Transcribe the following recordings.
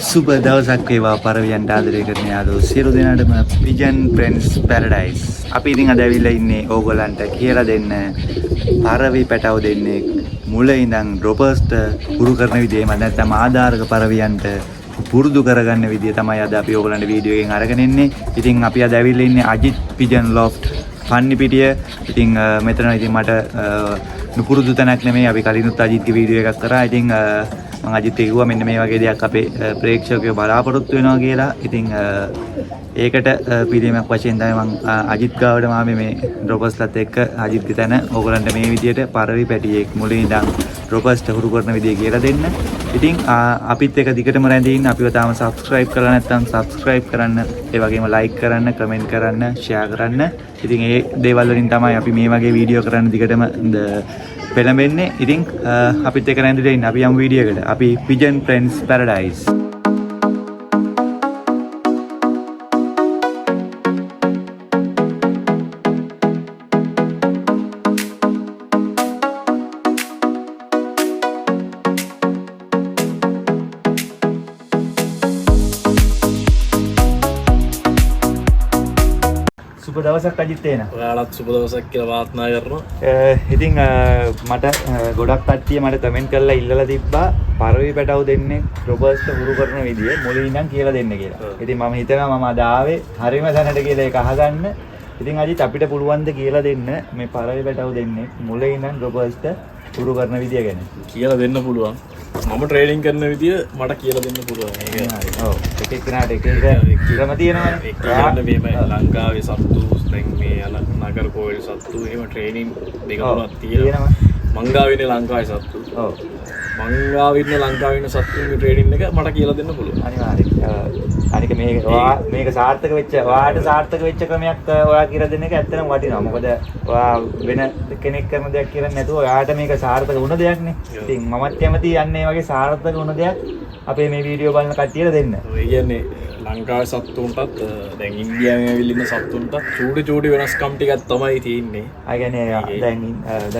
සුබ දවසක් වේවා පරවියන්ට ආදරය කරන යාළුවෝ සියලු දෙනාටම පිජන් ෆ්‍රෙන්ඩ්ස් පැරඩයිස්. අපි ඉතින් අද ඇවිල්ලා ඉන්නේ ඕගොල්ලන්ට කියලා දෙන්න පරවි පැටව දෙන්නේ මුල ඉඳන් ඩ්‍රොපර්ස්ට පුරු කරන විදිය මම නැත්නම් ආධාරක පරවියන්ට පුරුදු කරගන්න විදිය තමයි අද අපි ඕගොල්ලන්ට වීඩියෝ එකෙන් අරගෙන ඉන්නේ. ඉතින් අපි අද ඇවිල්ලා ඉන්නේ අජිත් පිජන් ලොෆ්ට් පන්නිපිටිය. ඉතින් මෙතන ඉතින් මට නුපුරුදු තැනක් නෙමෙයි. අපි කලිනුත් අජිත්ගේ වීඩියෝ එකක් කරා. ඉතින් මම අජිත් කිව්වා මෙන්න මේ වගේ දෙයක් අපේ ප්‍රේක්ෂකයෝ බලාපොරොත්තු වෙනවා කියලා. ඉතින් ඒකට පිළිමයක් වශයෙන් තමයි මම අජිත් ගාවට මාමේ මේ ඩ්‍රොපර්ස්ලත් එක්ක අජිත්ගේ තැන ඕගොල්ලන්ට මේ විදියට පරවි පැටියෙක් මුලින් ඉඳන් ඩ්‍රොපර්ස්ට හුරු කරන විදිය කියලා දෙන්න. ඉතින් අපිත් එක දිගටම රැඳී ඉන්න. අපිව තාම subscribe කරලා නැත්නම් subscribe කරන්න. ඒ වගේම like කරන්න, comment කරන්න, share කරන්න. ඉතින් ඒ දේවල් වලින් තමයි අපි මේ වගේ වීඩියෝ කරන්න දිගටම පෙළඹෙන්නේ. ඉතින් අපිත් එක රැඳිලා ඉන්න. අපි යමු වීඩියෝ එකට. අපි Pigeon Friends Paradise. සුබ දවසක් අජිත් එන. ඔයාලත් සුබ දවසක් කියලා වාර්තා කරනවා. ඉතින් මට ගොඩක් කට්ටිය මට කමෙන්ට් කරලා ඉල්ලලා තිබ්බා පරවි පැටව දෙන්නේ ඩ්‍රොපර්ස්ට හුරු කරන විදිය මුලින් ඉඳන් කියලා දෙන්න කියලා. ඉතින් මම හිතනවා මම අද ආවේ හරිම තැනට කියලා ඒක අහගන්න. ඉතින් අජිත් අපිට පුළුවන් ද කියලා දෙන්න මේ පරවි පැටව දෙන්නේ මුලින් ඉඳන් ඩ්‍රොපර්ස්ට හුරු කරන විදිය ගැන? කියලා දෙන්න පුළුවන්. මම ට්‍රේනින් කරන විදිය මට කියලා දෙන්න පුළුවන්. ඒක ඔව්. එක එක්කෙනාට එක එක ක්‍රම තියෙනවානේ. ඒ කියන්නේ මේ ලංකාවේ සත්තු දැන් මේ යන නගර කෝවිල් සත්තු එහෙම ට්‍රේනින් දෙක තුනක් තියෙනවා. මංගාවේ ලංකාවේ සත්තු. ඔව්. මංගාවේ ලංකාවේ ඉන්න සත්තුන්ගේ ට්‍රේනින් එක මට කියලා දෙන්න පුළුවන්. අනිවාර්යයෙන්. අනික මේක සාර්ථක වෙච්ච ඔයාට සාර්ථක වෙච්ච ක්‍රමයක් ඔයා කියලා දෙන එක ඇත්තටම වටිනවා. මොකද ඔයා වෙන කෙනෙක් කරන දෙයක් කියලා නැතුව ඔයාට මේක සාර්ථක වුණ දෙයක්නේ. ඉතින් මමත් කැමති යන්නේ වගේ සාර්ථක වුණ දෙයක් අපේ මේ වීඩියෝ බලන කට්ටියට දෙන්න. ඒ කියන්නේ ලංකාවේ සත්තුන්ටත් දැන් ඉන්දියාවේ ඇවිල්ලා ඉන්න සත්තුන්ටත් චූටි වෙනස්කම් ටිකක් තමයි තියෙන්නේ. ඒ කියන්නේ දැන්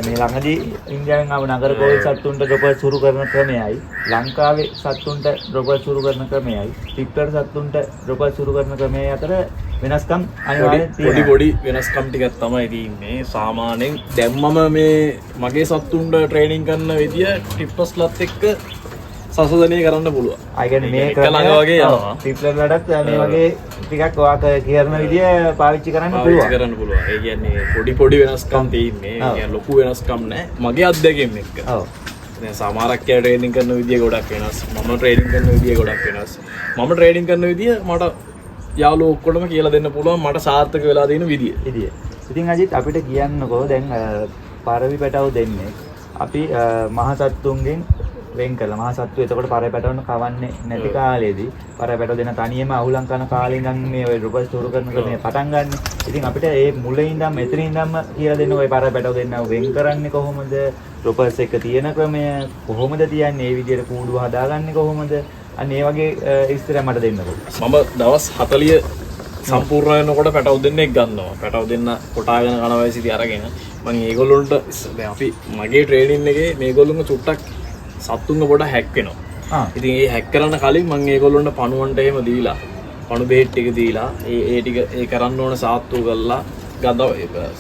මේ ළඟදී ඉන්දියාවෙන් ආව නගර කෝවිල් සත්තුන්ට ඩ්‍රොපර්ස් සුරු කරන ක්‍රමයයි ලංකාවේ සත්තුන්ට ඩ්‍රොපර්ස් සුරු කරන ක්‍රමයයි ටිප්ටර් සත්තුන්ට ඩ්‍රොපර්ස් සුරු කරන ක්‍රමයයි අතර වෙනස්කම් අනිවාර්යයෙන් තියෙනවා. පොඩි වෙනස්කම් ටිකක් තමයි තියෙන්නේ. සාමාන්‍යයෙන් දැම්මම මේ මගේ සත්තුන්ට ට්‍රේනින් කරන විදිය ටිප්ටර්ස්ලත් එක්ක සංශෝධනය කරන්න පුළුවන්. ඒ කියන්නේ මේ ළඟ වගේ යනවා. ටිප්ටර්ලටත් මේ වගේ ටිකක් ඔයා කියන විදිය පාවිච්චි කරන්න පුළුවන්. ඒ කියන්නේ පොඩි වෙනස්කම් තියෙන්නේ. ඒ කියන්නේ ලොකු වෙනස්කම් නැහැ. මගේ අත්දැකීම් එක්ක. ඔව්. දැන් සමහරක් අය ට්‍රේනින් කරන විදිය ගොඩක් වෙනස්. මම ට්‍රේනින් කරන විදිය ගොඩක් වෙනස්. මම ට්‍රේනින් කරන විදිය මට යාළුවෝ ඔක්කොටම කියලා දෙන්න පුළුවන් මට සාර්ථක වෙලා තියෙන විදිය. ඉතින් අජිත් අපිට කියන්නකෝ දැන් පරවි පැටව දෙන්නේ අපි මහ සත්තුන්ගෙන් වෙන් කළා. මහ සත්තු එතකොට පරවි පැටවන කවන්නේ නැති කාලේදී පරවි පැටව දෙන තනියම අහුලං කරන කාලේ ඉඳන් මේ ඔය ඩ්‍රොපර්ස් තුරු කරන ක්‍රමය පටන් ගන්න. ඉතින් අපිට මේ මුලින් ඉඳන් මෙතන ඉඳන්ම කියලා දෙන්න ඔය පරවි පැටව දෙන්නව වෙන් කරන්නේ කොහොමද? ඩ්‍රොපර්ස් එක තියෙන ක්‍රමය කොහොමද තියන්නේ? මේ විදිහට කූඩුව හදාගන්නේ කොහොමද? අන්න ඒ වගේ විස්තර මට දෙන්නකෝ. මම දවස් 40 සම්පූර්ණ වෙනකොට පැටව දෙන්නෙක් ගන්නවා. පැටව දෙන්න කොටාගෙන කන වයසේදී අරගෙන මම ඒගොල්ලොන්ට දැන් අපි මගේ ට්‍රේනින් එකේ මේගොල්ලොන්ව චුට්ටක් සත්තුන්ව පොඩ හැක් වෙනවා. ඉතින් ඒ හැක් කරන්න කලින් මම ඒගොල්ලොන්ට පණුවන්ට එහෙම දීලා පණු බෙහෙත් ටික දීලා ඒ ටික ඒ කරන්න ඕන සාත්තු කරලා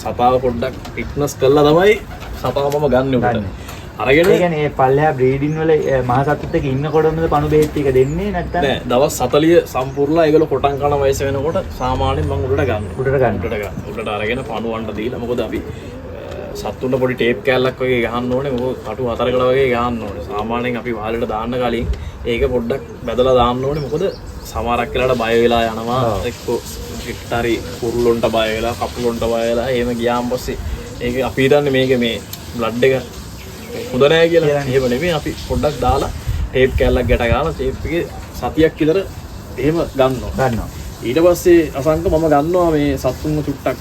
සතාව පොඩ්ඩක් ෆිට්නස් කරලා තමයි සතාව මම ගන්න උඩට. අරගෙන ඒ කියන්නේ මේ පල්ලෙහා බ්‍රීඩින් වල මහ සතුත් එක්ක ඉන්නකොටම පණු බෙහෙත් ටික දෙන්නේ නැත්නම් නෑ දවස් 40 සම්පූර්ණලා ඒගොල්ලෝ කොටන් කන වයස වෙනකොට සාමාන්‍යයෙන් මම උඩට උඩට අරගෙන පණුවන්ට දීලා මොකද අපි සත්තුන්ට පොඩි ටේප් කෑල්ලක් වගේ ගහන්න ඕනේ. මොකද කටු 4කට වගේ ගහන්න ඕනේ. සාමාන්‍යයෙන් අපි වහලට දාන්න කලින් ඒක පොඩ්ඩක් බැදලා දාන්න ඕනේ. මොකද සමහරක් වෙලාවට බය වෙලා යනවා. එක්කෝ පිටතරි කුරුල්ලොන්ට බය වෙලා, කපුලොන්ට බය වෙලා එහෙම ගියාන් පස්සේ ඒක අපි හිතන්නේ මේක මේ බ්ලඩ් එක හොඳ නැහැ කියලා. එහෙම නෙමෙයි. අපි පොඩ්ඩක් දාලා ටේප් කෑල්ලක් ගැට ගාලා ටේප් එකේ සතියක් විතර එහෙම ගන්නවා. ඊට පස්සේ අසංක මම ගන්නවා මේ සත්තුන්ව චුට්ටක්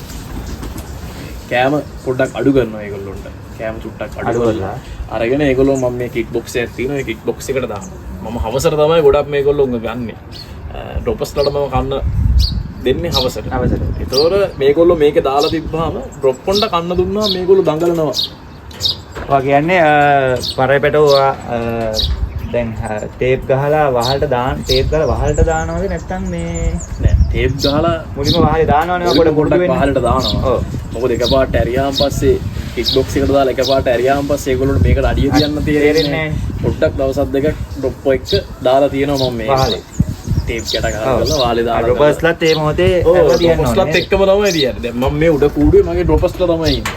කෑම පොඩ්ඩක් අඩු කරනවා ඒගොල්ලොන්ට. කෑම චුට්ටක් අඩු කරලා අරගෙන ඒගොල්ලෝ මම මේ කික් බොක්ස් එකක් තියෙනවා. ඒ කික් බොක්ස් එකට දානවා. මම හවසට තමයි ගොඩක් මේගොල්ලෝ ගන්නෙ. ඩ්‍රොපර්ස්ලට මම කන්න දෙන්නේ හවසට. ඒතකොට මේගොල්ලෝ මේකේ දාලා තිබ්බාම ඩ්‍රොප් කොණ්ඩ කන්න දුන්නා මේගොල්ලෝ දඟලනවා. ඔයා කියන්නේ පරවි පැටව දැන් ටේප් ගහලා වහලට දානවද නැත්නම් මේ නෑ ටේප් ගහලා මුලින්ම වහලේ දානවනේ ඔකට පොඩ්ඩක් වහලට දානවා. ඔව්. මොකද එකපාරට ඇරියාම පස්සේ කික් බොක්ස් එකට දාලා එකපාරට ඇරියාම පස්සේ ඒගොල්ලොන්ට මේකට අඩිය තියන්න තේරෙන්නේ නෑ. පොඩ්ඩක් දවස් දෙකක් ඩ්‍රොප් එක දාලා තියෙනවා මම මේ වහලේ. ටේප් ගැට ගහලා වහලේ දාලා ඩ්‍රොපර්ස්ලත් මේ මොහොතේ තියන්න ඕනේ. ඩ්‍රොපර්ස්ලත් එක්කම තමයි තියන්නේ. දැන් මම මේ උඩ කූඩුවේ මගේ ඩ්‍රොපර්ස්ලා තමයි ඉන්නේ.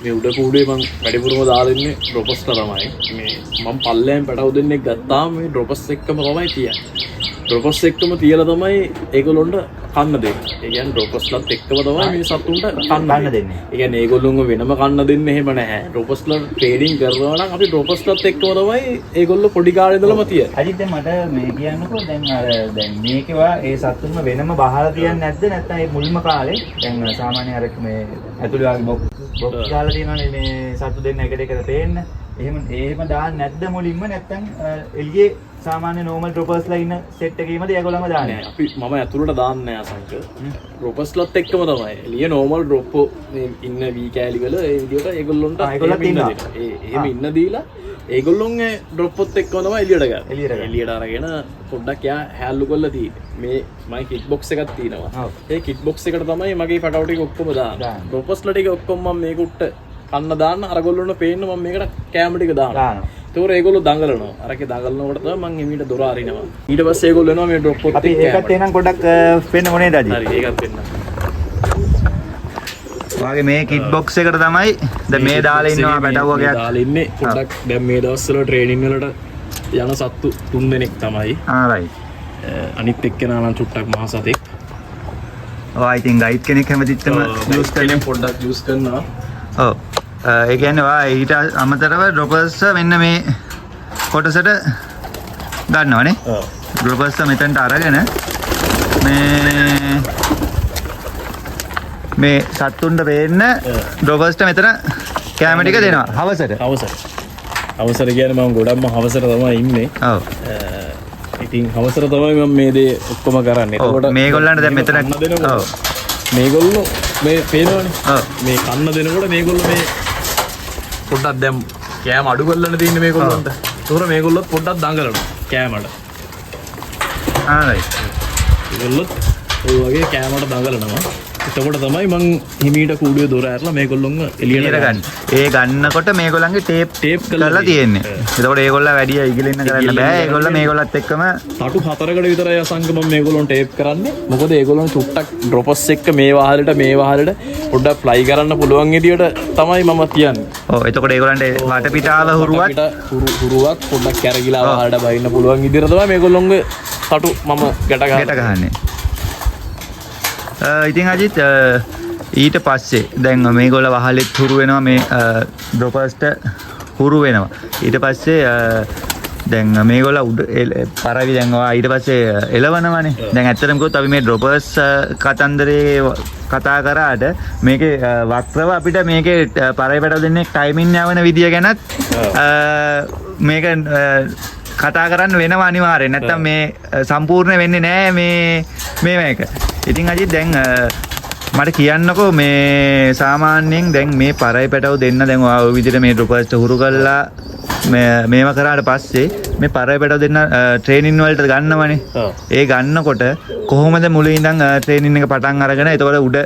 මේ උඩ කූඩුවේ මම වැඩිපුරම දාලා ඉන්නේ ඩ්‍රොපර්ස්ලා තමයි. මේ මම පල්ලෙන් පැටව දෙන්නෙක් ගත්තාම මේ ඩ්‍රොපර්ස් එක්කම තමයි තියන්නේ. ඩ්‍රොපර්ස් එක්කම තියලා තමයි ඒගොල්ලොන්ට කන්න දෙන්නේ. ඒ කියන්නේ ඩ්‍රොපර්ස්ලත් එක්කම තමයි මේ සතුන්ට කන්න දෙන්නේ. ඒ කියන්නේ ඒගොල්ලොන්ව වෙනම කන්න දෙන්නේ එහෙම නැහැ. ඩ්‍රොපර්ස්ලා ට්‍රේඩින් කරනවා නම් අපි ඩ්‍රොපර්ස්ලත් එක්කම තමයි ඒගොල්ලෝ පොඩි කාලේ ඉඳලම තියන්නේ. අජිත් දැන් මට මේ කියන්නකෝ දැන් මේකේවා ඒ සතුන්ව වෙනම බහලා තියන්නේ නැද්ද නැත්නම් ඒ මුල්ම කාලේ දැන් සාමාන්‍ය අර මේ ඇතුළේ වගේ බොක්ස් දාලා තියෙනවානේ මේ සතු දෙන්න එකට එකට පේන්න. එහෙම දාන්නේ නැද්ද මුලින්ම නැත්නම් එළියේ සාමාන්‍ය නෝමල් ඩ්‍රොපර්ස්ලා ඉන්න සෙට් එකේමද ඒගොල්ලන්ම දාන්නේ? අපි මම ඇතුළට දාන්නේ නැහැ අසංක. ඩ්‍රොපර්ස්ලත් එක්කම තමයි. එළිය නෝමල් ඩ්‍රොප් මේ ඉන්න වී කෑලි වල ඒ විදිහට ඒගොල්ලොන්ට එහෙම ඉන්න දීලා ඒගොල්ලොන්ගේ ඩ්‍රොප්පොත් එක්කම තමයි එළියට ගන්න. එළියට අරගෙන පොඩ්ඩක් යා හැල්ලු කරලා තියෙන්නේ. මේ මගේ කික් බොක්ස් එකක් තියෙනවා. ඒ කික් බොක්ස් එකට තමයි මගේ ෆටවුට් ටික ඔක්කොම දාන්නේ. ඩ්‍රොපර්ස්ලා ටික ඔක්කොම මම මේකට කන්න දාන්න අරගොල්ලොන්ට පේන්න මම මේකට කැම ටික දානවා. ඒතකොට ඒගොල්ලෝ දඟලනවා. අරකේ දඟලනකොට තමයි මම එමීට දොර අරිනවා. ඊට පස්සේ ඒගොල්ලෝ එනවා මේ ඩ්‍රොප් පොත් අපි ඒකත් එහෙනම් පොඩ්ඩක් පෙන්න මොනේද අජි? හරි ඒකත් පෙන්න. වාගේ මේ කිට් බොක්ස් එකට තමයි දැන් මේ දාලා ඉන්නවා පැටව වගේක්. දාලා ඉන්නේ පොඩ්ඩක් දැන් මේ දවස්වල ට්‍රේනින් වලට යන සත්තු 3 දෙනෙක් තමයි. රයිට්. අනිත් එක්කෙනා නම් චුට්ටක් මහ සතෙක්. ඔව් I think ගයිඩ් කෙනෙක් හැමතිස්සම යූස් කරන්නේ පොඩ්ඩක් යූස් කරනවා. ඔව්. ඒ කියන්නේ ඊට අමතරව ඩ්‍රොපර්ස් මෙන්න මේ කොටසට ගන්නවනේ. ඔව්. ඩ්‍රොපර්ස් මෙතනට අරගෙන මේ සත්තුන්ට පේන්න ඩ්‍රොපර්ස්ට මෙතන කැම ටික දෙනවා හවසට. හවසට කියන්නේ මම ගොඩක්ම හවසට තමයි ඉන්නේ. ඔව්. ඉතින් හවසට තමයි මම මේ දේ ඔක්කොම කරන්නේ. එතකොට මේගොල්ලන්ට දැන් මෙතන ඔව්. මේගොල්ලෝ මේ පේනවනේ. ඔව්. මේ කන්න දෙනකොට මේගොල්ලෝ මේ පොඩ්ඩක් දැන් කෑම අඩු කරලානේ තින්නේ මේගොල්ලන්ට. ඒතොර මේගොල්ලොත් පොඩ්ඩක් දඟලනවා කෑමට. රයිට්. ඒගොල්ලොත් ඔය වගේ කෑමට දඟලනවා. එතකොට තමයි මං හිමීට කූඩුවේ දොර ඇරලා මේගොල්ලොන්ව එළියට ගන්න. ඒ ගන්නකොට මේගොල්ලන්ගේ ටේප් කරලා තියෙන්නේ. එතකොට ඒගොල්ලෝ වැඩි ඉගිලෙන්න කරන්න බෑ. ඒගොල්ලෝ මේගොල්ලත් එක්කම තටු 4කට විතරයි අසංග මම මේගොල්ලොන්ට ටේප් කරන්නේ. මොකද ඒගොල්ලොන් චුට්ටක් ඩ්‍රොපර්ස් එක්ක මේ වහලට පොඩ්ඩක් ෆ්ලයි කරන්න පුළුවන් විදියට තමයි මම තියන්නේ. ඔව් එතකොට ඒගොල්ලන්ට වටපිටාව හුරුවක් පොඩ්ඩක් කැරගිලා වහලට බහින්න පුළුවන් විදියට තමයි මේගොල්ලොන්ගේ තටු මම ගැට ගහන්නේ. ඉතින් අජිත් ඊට පස්සේ දැන් මේගොල්ලෝ වහලෙත් හුරු වෙනවා මේ ඩ්‍රොපර්ස්ට හුරු වෙනවා. ඊට පස්සේ දැන් මේගොල්ලෝ පරවි දැන් ඊට පස්සේ එලවනවානේ. දැන් ඇත්තටම කිව්වොත් අපි මේ ඩ්‍රොපර්ස් කතන්දරේ කතා කරාට මේකේ වක්‍රව අපිට මේකේ පරවි පැටව දෙන්නේ ටයිමින් යවන විදිය ගැනත් මේක කතා කරන්න වෙනවා අනිවාර්යෙන්. නැත්තම් මේ සම්පූර්ණ වෙන්නේ නැහැ මේ මේක. ඉතින් අජිත් දැන් මට කියන්නකෝ මේ සාමාන්‍යයෙන් දැන් මේ පරයි පැටව දෙන්න දැන් ඔය විදිහට මේ ඩ්‍රොපර්ස්ට හුරු කරලා මේව කරාට පස්සේ මේ පරයි පැටව දෙන්න ට්‍රේනින් වලට ගන්නවනේ. ඒ ගන්නකොට කොහොමද මුලින් ඉඳන් ට්‍රේනින් එක පටන් අරගෙන එතකොට උඩ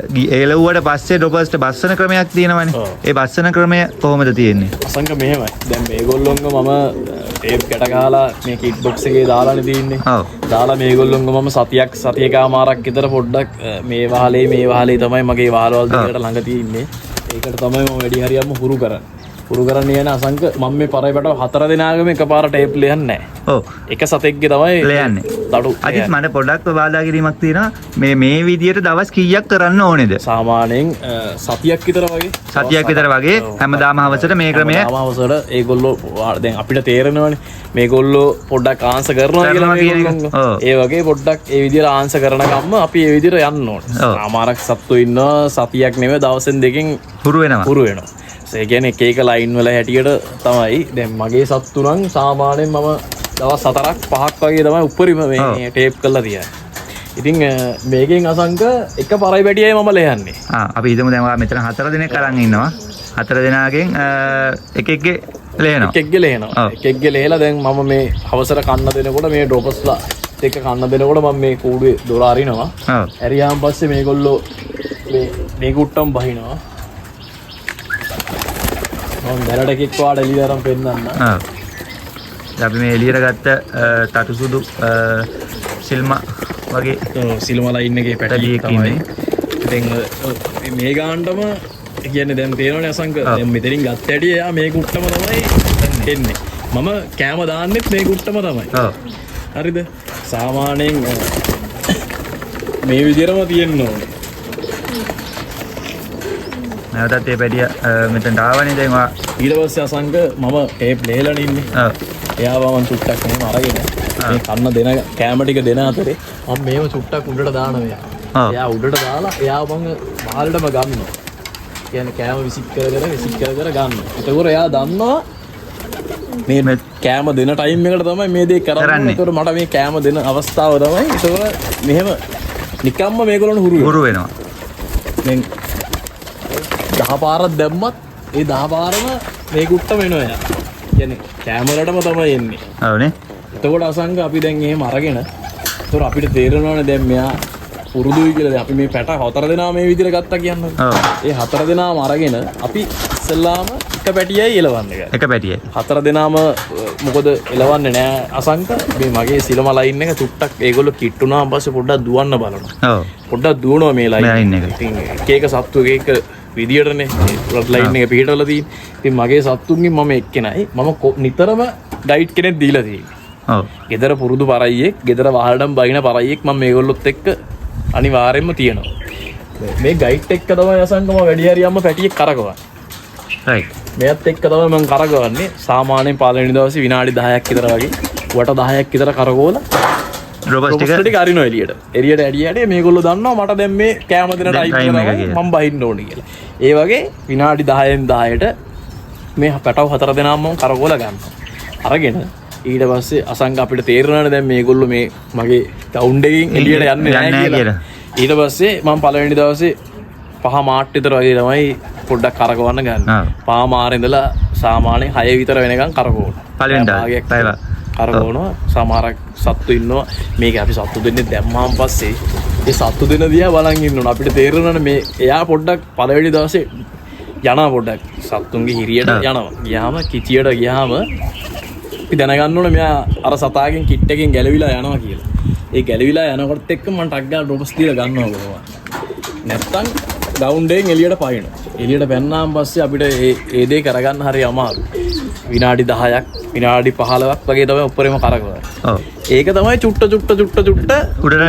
එලවුවට පස්සේ ඩ්‍රොපර්ස්ට බස්සන ක්‍රමයක් තියෙනවනේ. ඒ බස්සන ක්‍රමය කොහොමද තියෙන්නේ? අසංක මෙහෙමයි. දැන් මේගොල්ලොන්ව මම ටේප් ගැට ගහලා මේ කිට් බොක්ස් එකේ දාලානේ තින්නේ. ඔව්. දාලා මේගොල්ලොන්ව මම සතියකමාරක් විතර පොඩ්ඩක් මේ වහලේ තමයි මගේ වහලවල් දෙකට ළඟ තියෙන්නේ. ඒකට තමයි මම වැඩි හරියක්ම හුරු කරන්නේ. හුරු කරන්නේ යන අසංක මම මේ පරයි පැටව 4 දෙනාගම එකපාර ටේප් ලියන්නේ නැහැ. ඔව්. එක සතෙක්ගේ තමයි ලියන්නේ. තඩු. අජිත් මට පොඩ්ඩක් බාධා කිරීමක් තියෙනවා. මේ විදියට දවස් කීයක් කරන්න ඕනේද? සාමාන්‍යයෙන් සතියක් විතර වගේ හැමදාම හවසට මේ ක්‍රමය හවසට ඒගොල්ලෝ දැන් අපිට තේරෙනවනේ මේගොල්ලෝ පොඩ්ඩක් ආන්සර් කරනවා කියලා. ඒ වගේ පොඩ්ඩක් ඒ විදියට ආන්සර් කරන ගම්ම අපි ඒ විදියට යන්න ඕනේ. සාමාරක් සත්තු ඉන්නවා සතියක් නෙවෙයි දවසෙන් දෙකෙන් හුරු වෙනවා. ඒ කියන්නේ එක ලයින් වල හැටියට තමයි දැන් මගේ සත්තු නම් සාමාන්‍යයෙන් මම දවස් 4ක් 5ක් වගේ තමයි උඩරිම මේ ටේප් කරලා තියන්නේ. ඉතින් මේකෙන් අසංක එක පරයි පැටියයි මම ලයන්නේ. අපි හිතමු දැන් මෙතන 4 දිනක් අරන් ඉන්නවා. හතර දෙනාගෙන් එකෙක්ගේ ලේනවා. එකෙක්ගේ ලේනවා. එකෙක්ගේ ලේලා දැන් මම මේ අවසර කන්න දෙනකොට මේ ඩ්‍රොපස්ලා එක කන්න දෙනකොට මම මේ කූඩුවේ දොර අරිනවා. ඔව්. ඇරියාන් පස්සේ මේගොල්ලෝ මේ කුට්ටම් බහිනවා. මම දැනට එකෙක් වාඩ එළිය අරන් පෙන්නන්න. ඔව්. අපි මේ එළියට ගත්ත තටු සුදු සිල්මා වගේ සිල්මා ලයින් එකේ පැටියෙක් තමයි. ඉතින් මේ ගානටම කියන්නේ දැන් තේරෙනවනේ අසංක දැන් මෙතනින් ගත්ත හැටි එයා මේ කුට්ටම තමයි එන්නේ. මම කෑම දාන්නෙත් මේ කුට්ටම තමයි. ඔව්. හරිද? සාමාන්‍යයෙන් මේ විදිහටම තියෙන්න ඕනේ. නැවතත් මේ පැටිය මෙතනට ආවනේ දැන් ඔයා ඊට පස්සේ අසංක මම ඒ ප්ලේලන ඉන්නේ. ඔව්. එයාව මම චුට්ටක් මෙහෙම අරගෙන මේ කන්න දෙන කෑම ටික දෙන අතරේ මම මේව චුට්ටක් උඩට දානවා එයා. එයා උඩට දාලා එයාව මම මහලටම ගන්නවා. කියන්නේ කෑම විසික් කර කර ගන්නවා. ඒකෝර එයා දන්නවා මේ කෑම දෙන ටයිම් එකට තමයි මේ දේ කරන්නේ. ඒකෝර මට මේ කෑම දෙන අවස්ථාව තමයි. ඒකෝර මෙහෙම නිකම්ම මේගොල්ලෝ හුරු වෙනවා. දැන් 10 පාරක් දැම්මත් ඒ 10 පාරම මේ කුට්ටම එනවා එයා. කියන්නේ කැමරටම තමයි එන්නේ. ඔව්නේ. එතකොට අසංග අපි දැන් එහෙම අරගෙන ඒතොර අපිට තේරෙනවනේ දැන් මෙයා පුරුදුයි කියලා. දැන් අපි මේ පැට 4 දෙනා මේ විදිහට ගත්තා කියන්නේ. ඔව්. ඒ 4 දෙනාම අරගෙන අපි ඉස්සල්ලාම එක පැටියයි එලවන්නේ. එක පැටියයි. 4 දෙනාම මොකද එලවන්නේ නෑ අසංක. මේ මගේ සිලම ලයින් එක චුට්ටක් ඒගොල්ලෝ කිට්ටුනාන් පස්සේ පොඩ්ඩක් දුවන්න බලනවා. ඔව්. පොඩ්ඩක් දුවනවා මේ ලයින් එක. ඉතින් එක සත්තු එක විදියටනේ රොඩ් ලයින් එක පිටවල තියෙන්නේ. ඉතින් මගේ සත්තුන්ගෙන් මම එක්කෙනයි මම නිතරම ගයිඩ් කෙනෙක් දීලා තියෙන්නේ. ඔව්. ගෙදර පුරුදු පරයියෙක්, ගෙදර වහලටම බයින පරයියෙක් මම මේගොල්ලොත් එක්ක අනිවාර්යෙන්ම තියෙනවා. මේ ගයිඩ් එක්ක තමයි අසංකම වැඩි හරියම්ම පැටියෙක් කරකවන්නේ. රයිට්. මෙයත් එක්ක තමයි මම කරකවන්නේ. සාමාන්‍යයෙන් පළවෙනි දවසේ විනාඩි 10ක් විතර වගේ වට 10ක් විතර කරකවලා රොබස්ට් ටික අරිනවා එළියට. එළියට ඇඩියට මේගොල්ලෝ දන්නවා මට දැන් මේ කැම දෙන ටයිම් එක මම බහින්න ඕනේ කියලා. ඒ වගේ විනාඩි 10න් 10ට මේ පැටව 4 දෙනාම මම කරකවලා ගන්නවා. අරගෙන ඊට පස්සේ අසංග අපිට තේරෙනවානේ දැන් මේගොල්ලෝ මේ මගේ ගවුන්ඩ් එකකින් එළියට යන්නේ නැහැ කියලා. ඊට පස්සේ මම පළවෙනි දවසේ 5 මාට් විතර වගේ තමයි පොඩ්ඩක් කරකවන්න ගන්න. 5 මාර ඉඳලා සාමාන්‍යයෙන් 6 විතර වෙනකන් කරකවනවා. පළවෙනි දවසේ කරකවනවා. සමහරක් සත්තු ඉන්නවා. මේක අපි සත්තු දෙන්නේ දැම්මාන් පස්සේ ඒ සත්තු දෙන දිහා බලන් ඉන්න ඕන. අපිට තේරෙනවානේ මේ එයා පොඩ්ඩක් පළවෙනි දවසේ යනවා පොඩ්ඩක් සත්තුන්ගේ හිරියට යනවා. ගියාම කිචියට ගියාම අපි දැනගන්න ඕනේ මෙයා අර සතාගෙන් කිට් එකෙන් ගැලවිලා යනවා කියලා. ඒ ගැලවිලා යනකොට එක්ක මම ටක් ගාලා ඩ්‍රොප්ස් දීලා ගන්නවා කොහොමද. නැත්තම් ග්‍රවුන්ඩ් එකෙන් එළියට පයින්නවා. එළියට පැන්නාන් පස්සේ අපිට ඒ දේ කරගන්න හරි අමාරුයි. විනාඩි 10ක් විනාඩි 15ක් වගේ තමයි උඩරේම කරකවන්නේ. ඔව්. ඒක තමයි චුට්ට උඩට ඩිවලොප්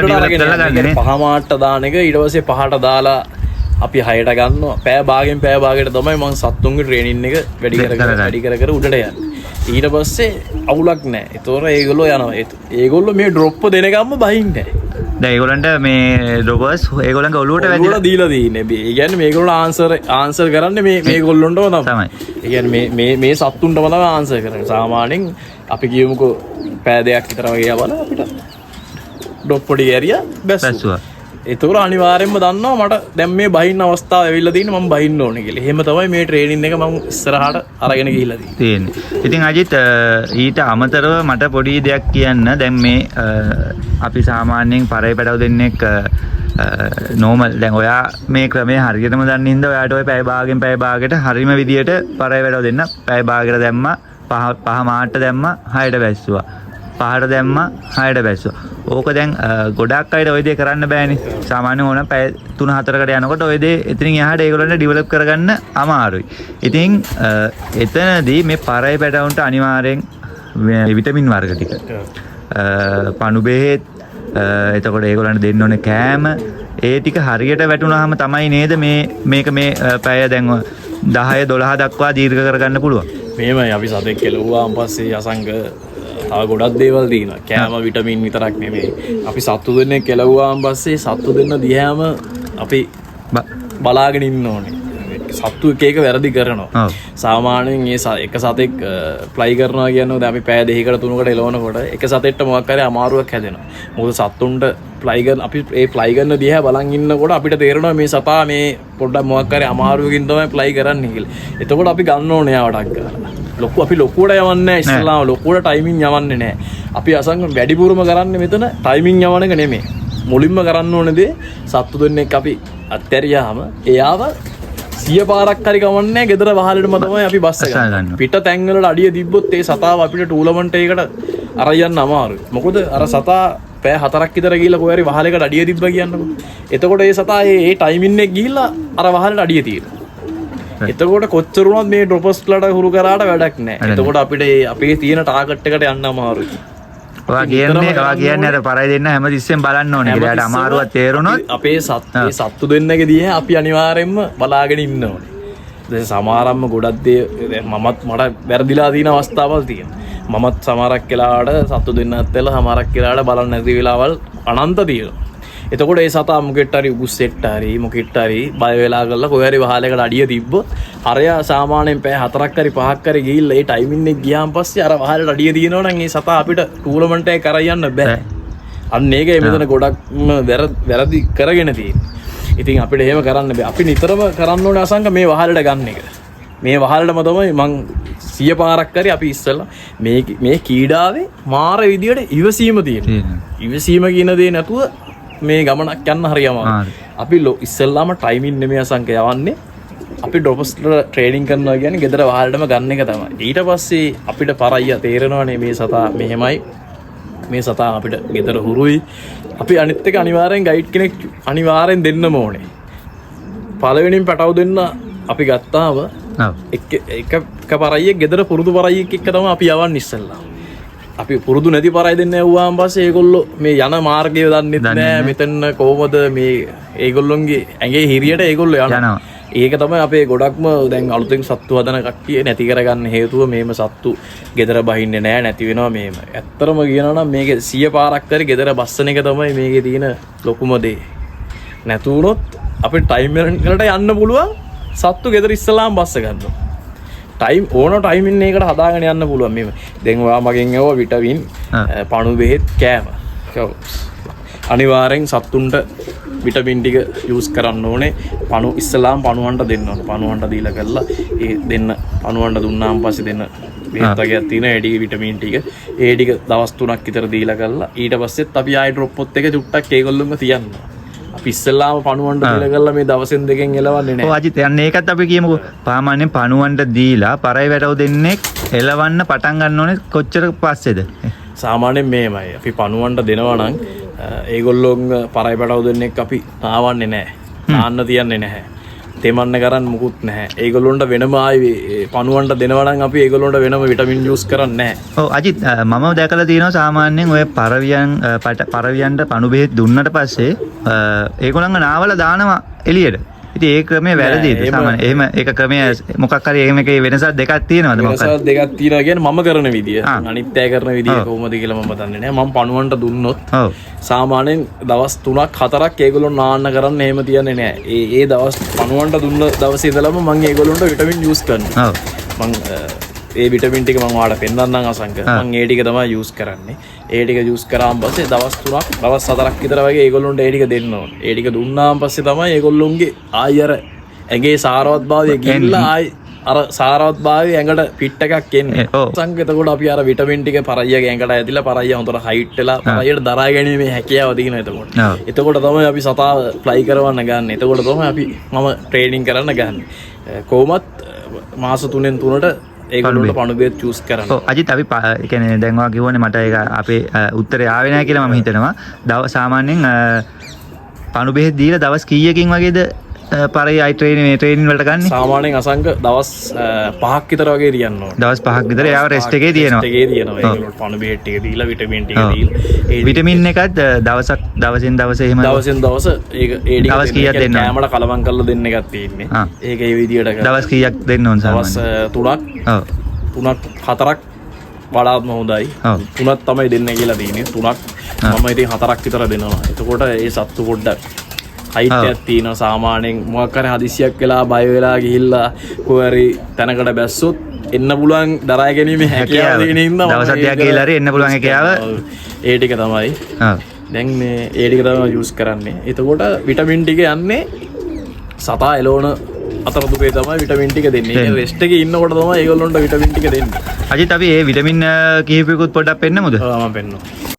කරලා ගන්න. පහ මාට්ට දාන එක ඊට පස්සේ පහට දාලා අපි 6ට ගන්නවා. පෑ භාගයට තමයි මම සත්තුන්ගේ ට්‍රේනින් එක වැඩි කර උඩට යන්නේ. ඊට පස්සේ අවුලක් නැහැ. ඒතොර ඒගොල්ලෝ යනවා. ඒගොල්ලෝ මේ ඩ්‍රොප් දෙන ගම්ම බහින්නේ නැහැ. දැන් ඒගොල්ලන්ට මේ රොබර්ස් ඒගොල්ලන්ගේ ඔලුවට වැදිලා දීලා තියෙන්නේ. ඒ කියන්නේ මේගොල්ලෝ ආන්සර් කරන්නේ මේගොල්ලොන්ටම තමයි. ඒ කියන්නේ මේ සත්තුන්ටම තමයි ආන්සර් කරන්නේ. සාමාන්‍යයෙන් අපි කියමුකෝ පෑ දෙකක් විතර වගේ යවලා අපිට ඩොප් පොඩි ඇරියා බැස්සුවා. ඒතොර අනිවාර්යෙන්ම දන්නවා මට දැන් මේ බහින්න අවස්ථාව ඇවිල්ලා තියෙන්නේ මම බහින්න ඕනේ කියලා. එහෙම තමයි මේ ට්‍රේනින් එක මම ඉස්සරහට අරගෙන ගිහිල්ලා තියෙන්නේ. ඉතින් අජිත් ඊට අමතරව මට පොඩි දෙයක් කියන්න. දැන් මේ අපි සාමාන්‍යයෙන් පරේ පැටව දෙන්නෙක් නෝමල් දැන් ඔයා මේ ක්‍රමය හරියටම දන්න හින්දා ඔයාට ඔය පැය භාගයට හරිම විදියට පරේ පැටව දෙන්න පැය භාගයට දැම්මා පහ මාට්ට දැම්මා 6ට බැස්සුවා. 5ට දැම්මා 6ට බැස්සුවා. ඕක දැන් ගොඩක් අයට ඔය දේ කරන්න බෑනේ. සාමාන්‍යයෙන් ඕන පැය 3-4කට යනකොට ඔය දේ එතනින් එහාට ඒගොල්ලන්ට ඩෙවලොප් කරගන්න අමාරුයි. ඉතින් එතනදී මේ පරේ පැටවුන්ට අනිවාර්යෙන් විටමින් වර්ග ටික පණු බෙහෙත් එතකොට ඒගොල්ලන්ට දෙන්න ඕනේ කෑම ඒ ටික හරියට වැටුනහම තමයි නේද මේක මේ පැය දැන් 10-12 දක්වා දීර්ඝ කරගන්න පුළුවන්. මේමයි අපි සතෙක් කෙලුවාන් පස්සේ අසංග තව ගොඩක් දේවල් තියෙනවා. කෑම විටමින් විතරක් නෙමෙයි. අපි සත්තු දෙන්නේ කෙලුවාන් පස්සේ සත්තු දෙන්න දිහාම අපි බලාගෙන ඉන්න ඕනේ. සත්තු එක වැරදි කරනවා. සාමාන්‍යයෙන් එක සතෙක් ෆ්ලයි කරනවා කියන්නේ අපි පැය 2කට 3කට එලවනකොට එක සතෙක්ට මොකක් හරි අමාරුවක් හැදෙනවා. මොකද සත්තුන්ට ෆ්ලයි කරන අපි ඒ ෆ්ලයි කරන දිහා බලන් ඉන්නකොට අපිට තේරෙනවා මේ සතා මේ පොඩ්ඩක් මොකක් හරි අමාරුවකින් තමයි ෆ්ලයි කරන්නේ කියලා. එතකොට අපි ගන්න ඕනේ යාවටක් ගාලා. අපි ලොකුවට යවන්නේ නැහැ ඉස්සෙල්ලාම ලොකුවට ටයිමින් යවන්නේ නැහැ. අපි අසංග වැඩිපුරම කරන්නේ මෙතන ටයිමින් යවන එක නෙමෙයි. මුලින්ම කරන්න ඕනේ දේ සත්තු දෙන්නෙක් අපි අත්හැරියාම එයාව 100 පාරක් හරි ගමන්නේ ගෙදර වහලෙටම තමයි අපි බස්ස ගන්න. පිට තැන් වලට අඩිය තිබ්බොත් ඒ සතාව අපිට ටූර්නමන්ට් එකකට අරයන් අමාරුයි. මොකද අර සතා පැය 4ක් විතර ගිහලා කොහේ හරි වහලයකට අඩිය තිබ්බා කියන්නකො. එතකොට ඒ සතා ඒ ටයිමින් එක ගිහිල්ලා අර වහලෙට අඩිය තියෙනවා. එතකොට කොච්චර වුණත් මේ ඩ්‍රොපර්ස්ලාට හුරු කරාට වැඩක් නැහැ. එතකොට අපිට අපේ තියෙන ටාගට් එකට යන්න අමාරුයි. ඔයා කියන්නේ අර පරයි දෙන්න හැමතිස්සෙම බලන්න ඕනේ. ඒකට අමාරුවක් තේරුණොත් අපේ සත්තු දෙන්නගේ දිහා අපි අනිවාර්යෙන්ම බලාගෙන ඉන්න ඕනේ. දැන් සමහරම්ම ගොඩක් දේ මමත් මට වැරදිලා තියෙන අවස්ථාවල් තියෙනවා. මමත් සමහරක් වෙලාවට සත්තු දෙන්නත් වෙලා සමහරක් වෙලාවට බලන්න නැති වෙලාවල් අනන්ත තියෙනවා. එතකොට ඒ සතා මොකෙට් හරි උගුස්සෙට් හරි මොකෙට් හරි බය වෙලා කරලා කොහේ හරි වහලයකට අඩිය තිබ්බොත් අරයා සාමාන්‍යයෙන් පැය 4ක් හරි 5ක් හරි ගිහිල්ලා ඒ ටයිමින් එක ගියාන් පස්සේ අර වහලට අඩිය දිනනවා නම් ඒ සතා අපිට ටූර්නමන්ට් එක කරා යන්න බෑ. අන්න ඒකයි මෙතන ගොඩක්ම වැරදි කරගෙන තියෙන්නේ. ඉතින් අපිට එහෙම කරන්න බෑ. අපි නිතරම කරන්න ඕනේ අසංක මේ වහලට ගන්න එක. මේ වහලටම තමයි මං 100 පාරක් හරි අපි ඉස්සෙල්ලා මේ කීඩාවේ මාර විදියට ඉවසීම තියෙනවා. ඉවසීම කියන දේ නැතුව මේ ගමනක් යන්න හරියම අපි ඉස්සෙල්ලාම ටයිමින් නෙමෙයි අසංක යවන්නේ. අපි ඩ්‍රොපර්ස්ලා ට්‍රේනින් කරනවා කියන්නේ ගෙදර වහලටම ගන්න එක තමයි. ඊට පස්සේ අපිට පරයිය තේරෙනවානේ මේ සතා මෙහෙමයි. මේ සතා අපිට ගෙදර හුරුයි. අපි අනිත් එක අනිවාර්යෙන් ගයිඩ් කෙනෙක් අනිවාර්යෙන් දෙන්නම ඕනේ. පළවෙනිම පැටව දෙන්න අපි ගත්තාම එක පරයියෙක් ගෙදර පුරුදු පරයියෙක් එක්ක තමයි අපි යවන්නේ ඉස්සෙල්ලා. අපි පුරුදු නැති පරයි දෙන්න ඇව්වාන් පස්සේ ඒගොල්ලෝ මේ යන මාර්ගය දන්නෙත් නෑ. මෙතන කොහොමද මේ ඒගොල්ලොන්ගේ ඇඟේ හිරියට ඒගොල්ලෝ යනවා. ඒක තමයි අපේ ගොඩක්ම දැන් අලුතෙන් සත්තු හදන කට්ටිය නැති කරගන්න හේතුව මේම සත්තු ගෙදර බහින්නේ නෑ නැති වෙනවා මේම. ඇත්තටම කියනවා නම් මේක 100 පාරක් හරි ගෙදර බස්සන එක තමයි මේකේ තියෙන ලොකුම දේ. නැතු වුණොත් අපේ ටයිම් එකට යන්න පුළුවන් සත්තු ගෙදර ඉස්සලාම බස්ස ගන්නවා. ටයිම් ඕන ටයිමින් එකකට හදාගෙන යන්න පුළුවන් මේව. දැන් ඔයා මගෙන් ඇහුවා විටමින් පණු බෙහෙත් කෑම. අනිවාර්යෙන් සත්තුන්ට විටමින් ටික යූස් කරන්න ඕනේ. පණු ඉස්සලාම පණුවන්ට දෙන්න ඕනේ. පණුවන්ට දීලා කරලා ඒ දෙන්න පණුවන්ට දුන්නාන් පස්සේ දෙන්න බෙහෙත් වගේක් තියෙන ඒ ටික විටමින් ටික ඒ ටික දවස් 3ක් විතර දීලා කරලා ඊට පස්සෙත් අපි ආයෙ ඩ්‍රොප් පොත් එක චුට්ටක් ඒගොල්ලොන්ව තියන්නවා. අපි ඉස්සෙල්ලාම පණුවන්ට දීලා කරලා මේ දවසෙන් දෙකෙන් එලවන්නේ නැහැ. ඔව් අජිත් යන්නේ ඒකත් අපි කියමුකෝ. සාමාන්‍යයෙන් පණුවන්ට දීලා පරයි වැටව දෙන්නේ එලවන්න පටන් ගන්න ඕනේ කොච්චර පස්සේද? සාමාන්‍යයෙන් මේමයි. අපි පණුවන්ට දෙනවා නම් ඒගොල්ලොන් පරයි පැටව දෙන්නෙක් අපි නාවන්නේ නැහැ. නාන්න තියන්නේ නැහැ. තෙමන්න කරන්න මුකුත් නැහැ. ඒගොල්ලොන්ට වෙනම ආයි පණුවන්ට දෙනවා නම් අපි ඒගොල්ලොන්ට වෙනම විටමින් යූස් කරන්නේ නැහැ. ඔව් අජිත් මම දැකලා තියෙනවා සාමාන්‍යයෙන් ඔය පරවියන්ට පණු බෙහෙත් දුන්නට පස්සේ ඒගොල්ලන්ව නාවල දානවා එළියට. ඉතින් ඒ ක්‍රමය වැරදිද? සාමාන්‍ය එහෙම ඒක ක්‍රමය මොකක් හරි එහෙම එකේ වෙනසක් දෙකක් තියෙනවද මොකක්ද? වෙනසක් දෙකක් තියෙනවා කියන්නේ මම කරන විදිය. අනිත් අය කරන විදිය කොහොමද කියලා මම දන්නේ නැහැ. මම පණුවන්ට දුන්නොත් සාමාන්‍යයෙන් දවස් 3ක් 4ක් ඒගොල්ලෝ නාන්න කරන්න එහෙම තියන්නේ නැහැ. ඒ දවස් පණුවන්ට දුන්න දවසේ ඉඳලම මම ඒගොල්ලොන්ට විටමින් යූස් කරනවා. මම ඒ විටමින් ටික මම ඔයාලට පෙන්නන්නම් අසංක. මම ඒ ටික තමයි යූස් කරන්නේ. ඒ ටික යූස් කරාන් පස්සේ දවස් 3ක් දවස් 4ක් විතර වගේ ඒගොල්ලොන්ට ඒ ටික දෙන්න ඕනේ. ඒ ටික දුන්නාන් පස්සේ තමයි ඒගොල්ලොන්ගේ ආයි අර ඇඟේ සාරවත්භාවය ගිහිල්ලා ආයි අර සාරවත්භාවය ඇඟට ෆිට් එකක් එන්නේ. සංකේතකොට අපි අර විටමින් ටික පරයියගේ ඇඟට ඇදලා පරයිය හොඳට හයිට් වෙලා පරයියට දරා ගැනීමේ හැකියාව තියෙනවා එතකොට. එතකොට තමයි අපි සතාව ෆ්ලයි කරවන්න ගන්න. එතකොට තමයි අපි මම ට්‍රේනින් කරන්න ගන්න. කොහොමත් මාස 3න් 3ට ඒගොල්ලොන්ට පණු බෙහෙත් චූස් කරන්න. ඔව් අජිත් අපි කියන්නේ දැන් ඔයා කිව්වනේ මට ඒක අපේ උත්තරේ ආවේ නැහැ කියලා මම හිතනවා. සාමාන්‍යයෙන් පණු බෙහෙත් දීලා දවස් කීයකින් වගේද පරයි අයි ට්‍රේනින් වලට ගන්න? සාමාන්‍යයෙන් අසංක දවස් 5ක් විතර වගේ තියන්න ඕනේ. දවස් 5ක් විතර යාව රෙස්ට් එකේ තියෙනවා. ඒගොල්ලොන්ට පණු බෙහෙත් ටික දීලා විටමින් ටික දීලා. විටමින් එකත් දවසින් දවස එහෙම දවසින් දවස් ඒක ඒ ටික දවස් කීයක් දෙන්න ඕනේ? කැමරට කලවම් කරලා දෙන්න එකක් තියෙන්නේ. ඒක ඒ විදියට දවස් කීයක් දෙන්න ඕනේ සාමාන්‍යයෙන්? දවස් 3ක් 4ක් වඩාත්ම හොඳයි. 3ක් තමයි දෙන්න කියලා තියෙන්නේ. 3ක් මම ඉතින් 4ක් විතර දෙනවා. එතකොට ඒ සත්තු පොඩ්ඩක් හයිට් එකක් තියෙනවා. සාමාන්‍යයෙන් මොකක් හරි හදිසියක් වෙලා බය වෙලා ගිහිල්ලා කොහරි තැනකට බැස්සොත් එන්න පුළුවන් දරා ගැනීමේ හැකියාව තියෙන ඉඳන් දවස් 7ක් ගිහලා හරි එන්න පුළුවන් හැකියාව ඒ ටික තමයි. දැන් මේ ඒ ටික තමයි යූස් කරන්නේ. එතකොට විටමින් ටික යන්නේ සතා එළවන අතර දුකේ තමයි විටමින් ටික දෙන්නේ. ඒ රෙස්ට් එකේ ඉන්නකොට තමයි ඒගොල්ලොන්ට විටමින් ටික දෙන්නේ. අජිත් අපි ඒ විටමින් කිහිපයකුත් පොඩ්ඩක් පෙන්නමුද? මම පෙන්නවා.